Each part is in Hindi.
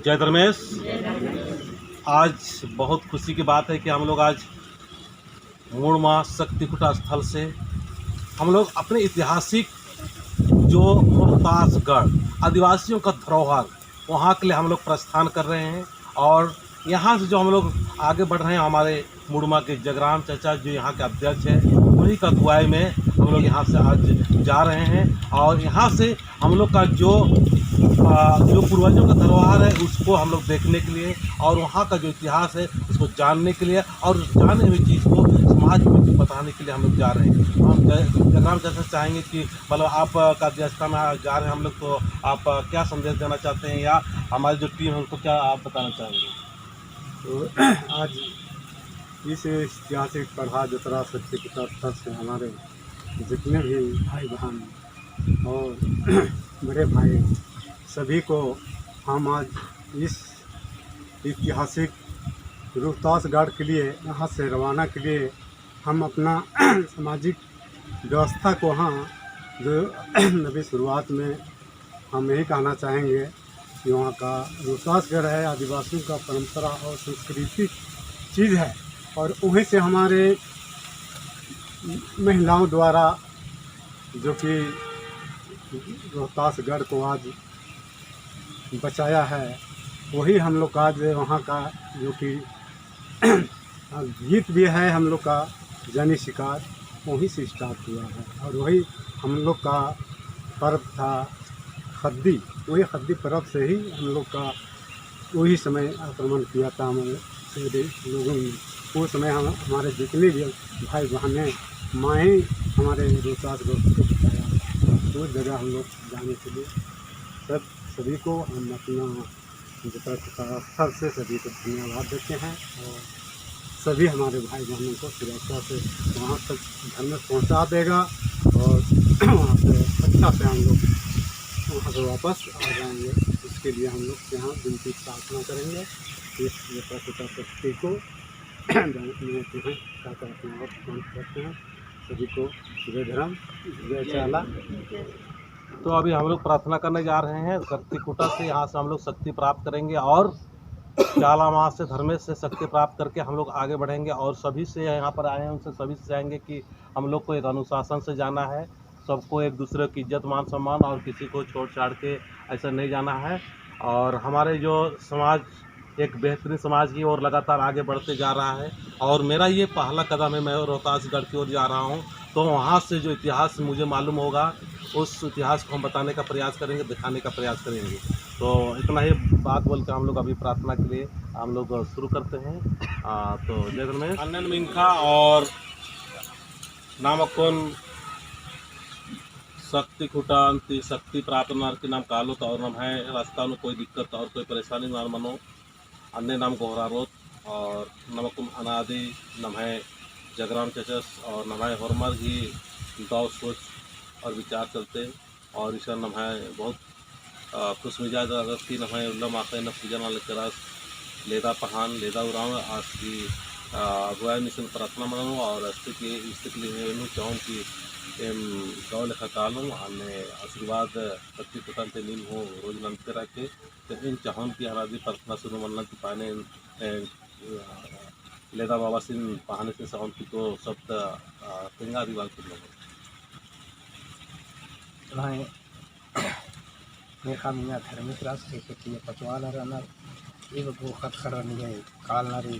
जय धर्मेश। आज बहुत खुशी की बात है कि हम लोग आज मूड़मा शक्तिकुटा स्थल से हम लोग अपने ऐतिहासिक जो रोहतासगढ़ आदिवासियों का धरोहर वहाँ के लिए हम लोग प्रस्थान कर रहे हैं। और यहाँ से जो हम लोग आगे बढ़ रहे हैं, हमारे मूड़मा के जगराम चाचा जो यहाँ के अध्यक्ष हैं, उन्हीं का अगुवाई में हम लोग यहाँ से आज जा रहे हैं। और यहाँ से हम लोग का जो पूर्वजों का धरोहर है उसको हम लोग देखने के लिए और वहाँ का जो इतिहास है उसको जानने के लिए और जाने हुई चीज़ को समाज में बताने के लिए हम लोग जा रहे हैं। हम जगराम चाचा चाहेंगे कि मतलब आप का स्थान में जा रहे हैं हम लोग, तो आप क्या संदेश देना चाहते हैं या हमारी जो टीम है उनको क्या आप बताना चाहेंगे? तो आज इस ऐतिहासिक पढ़ा जतरा शक्तिकुटा स्थल से हमारे जितने भी भाई बहन और बड़े भाई सभी को हम आज इस ऐतिहासिक रोहतासगढ़ के लिए यहाँ से रवाना के लिए हम अपना सामाजिक व्यवस्था को यहाँ जो अभी शुरुआत में हम यही कहना चाहेंगे कि वहाँ का रोहतासगढ़ है आदिवासियों का परंपरा और सांस्कृतिक चीज़ है। और वहीं से हमारे महिलाओं द्वारा जो कि रोहतासगढ़ को आज बचाया है, वही हम लोग का आज वहाँ का जो कि गीत भी है हम लोग का जानी शिकार वहीं से स्टार्ट हुआ है। और वही हम लोग का पर्व था खद्दी, वही खद्दी पर्व से ही हम लोग का वही समय आक्रमण किया था हमारे लोगों ने। वो समय हम हमारे जितने भी भाई बहनें माएँ हमारे रोहतासगढ़ को बताया, वो जगह हम लोग जाने के लिए सभी को हम अपना स्थल से सभी को धन्यवाद देते हैं। और सभी हमारे भाई बहनों को सुरक्षा से वहाँ तक घर में पहुँचा देगा और वहाँ से अच्छा से हम लोग वहाँ से वापस आ जाएंगे। इसके लिए हम लोग यहाँ विनती प्रार्थना करेंगे इस जतरा शक्ति को जानते हैं क्या करते हैं और कौन करते हैं। सभी को जय धर्म जय चाला। तो अभी हम लोग प्रार्थना करने जा रहे हैं शक्तिकुटा से। यहाँ से हम लोग शक्ति प्राप्त करेंगे और चाला माँ से धर्मेश से शक्ति प्राप्त करके हम लोग आगे बढ़ेंगे। और सभी से यहाँ पर आए हैं उनसे सभी से चाहेंगे कि हम लोग को एक अनुशासन से जाना है, सबको एक दूसरे की इज्जत मान सम्मान और किसी को छोड़ छाड़ के ऐसा नहीं जाना है। और हमारे जो समाज एक बेहतरीन समाज की ओर लगातार आगे बढ़ते जा रहा है। और मेरा ये पहला कदम है, मैं रोहतासगढ़ की ओर जा रहा हूँ, तो वहाँ से जो इतिहास मुझे मालूम होगा उस इतिहास को हम बताने का प्रयास करेंगे, दिखाने का प्रयास करेंगे। तो इतना ही बात बोल के हम लोग अभी प्रार्थना के लिए हम लोग शुरू करते हैं। तो जय धर्मेश अन्नन मिंखा और नामकोन शक्तिकुटा अंति शक्ति प्रार्थना के नाम कालो तो और नम है रास्ता में कोई दिक्कत और कोई परेशानी ना मनो अन्य नाम गोहरा रोत और नमकुम अनादि नम है जगराम चचस और नम है हरमर ही दाव सोच और विचार चलते और इसका नम है बहुत खुश मिजाज अगस्ती नम है उल्लम आखे न पूजन लेकर लेदा पहान लेदा उराव आज की अगुवाई मिशन प्रार्थना मनाऊँ और स्थिति चाहूँ कि गाँव लेखा कालूँ अन्य आशीर्वाद शक्तिकुटा से नीम हो रोज नंते रखे। तो इन चाहूँ कि हमारी प्रार्थना शुरू मनना की पाने लेदा बाबा सिंह पहाने से साउंड की तो शब्द तेंगा दिवाल के लोग मेखा मिया धर्मिक राष्ट्र के पचवाला रहना ये वो खत करनी है काल ना रे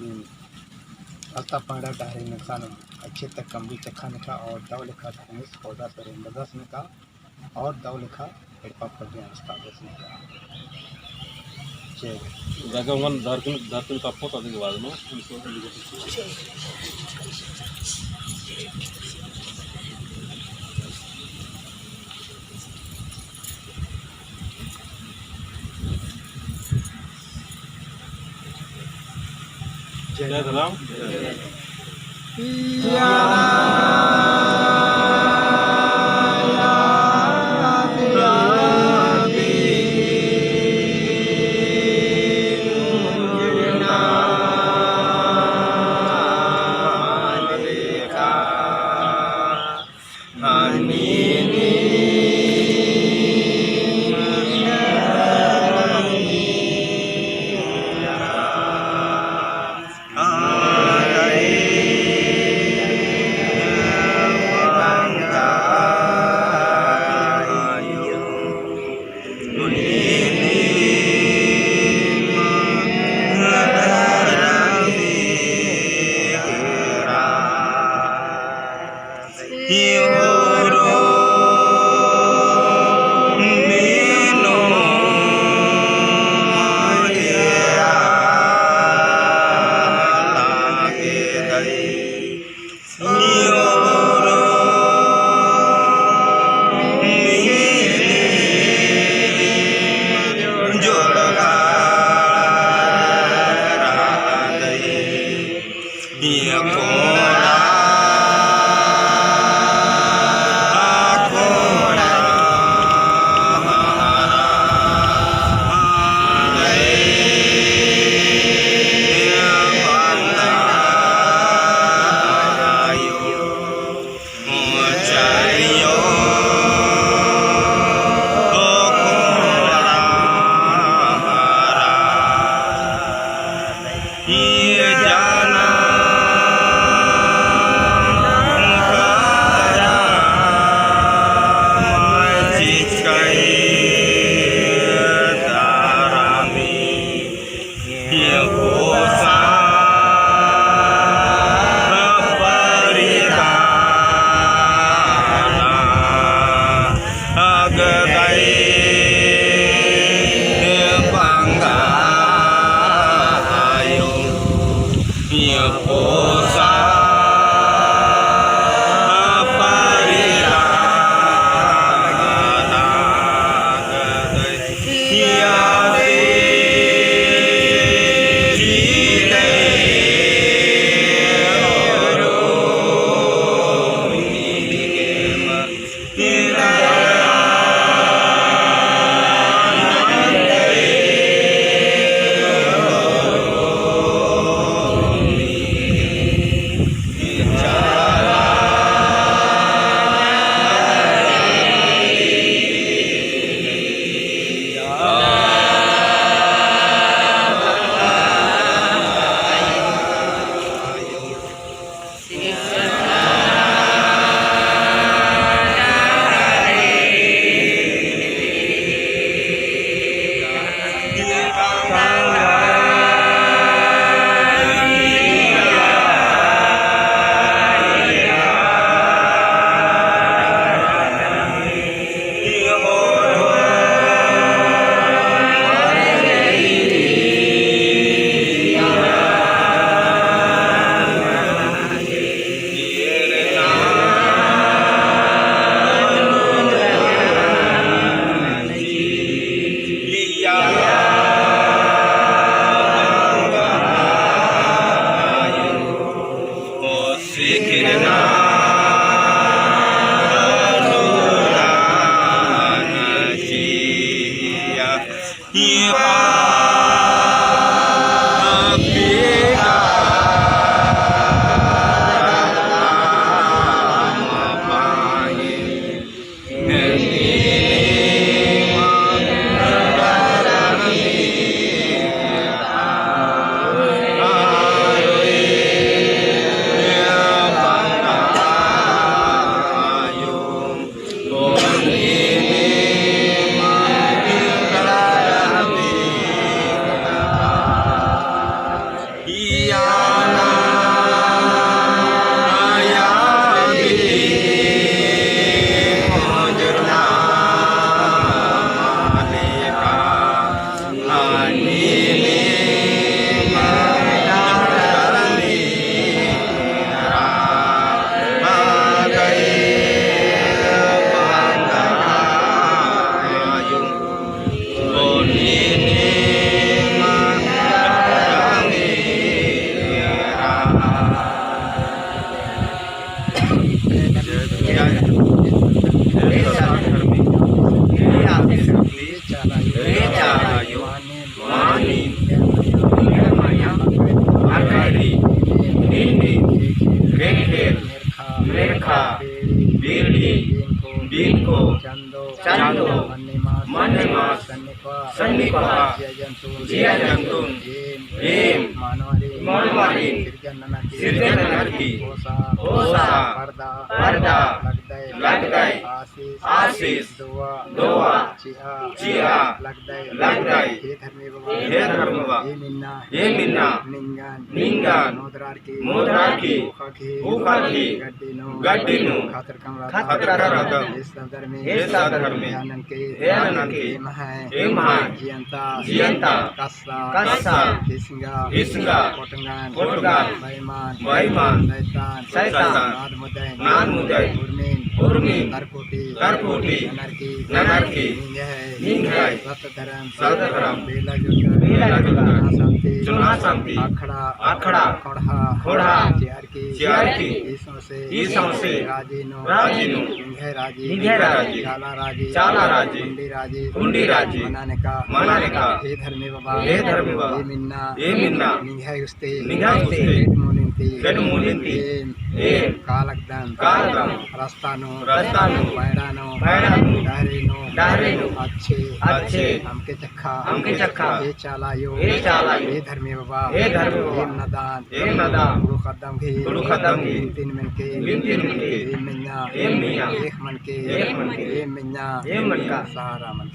अल्ता पाड़ा डारे नुकसान अच्छे तक कमरी चखा निका और दव लिखा धर्मिक पौधा पर मदस निका और दव लिखा हेडपा पर दिया उसका बस निका जगह वन धरती का फोटो के बाद में जय धर्म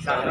सहारा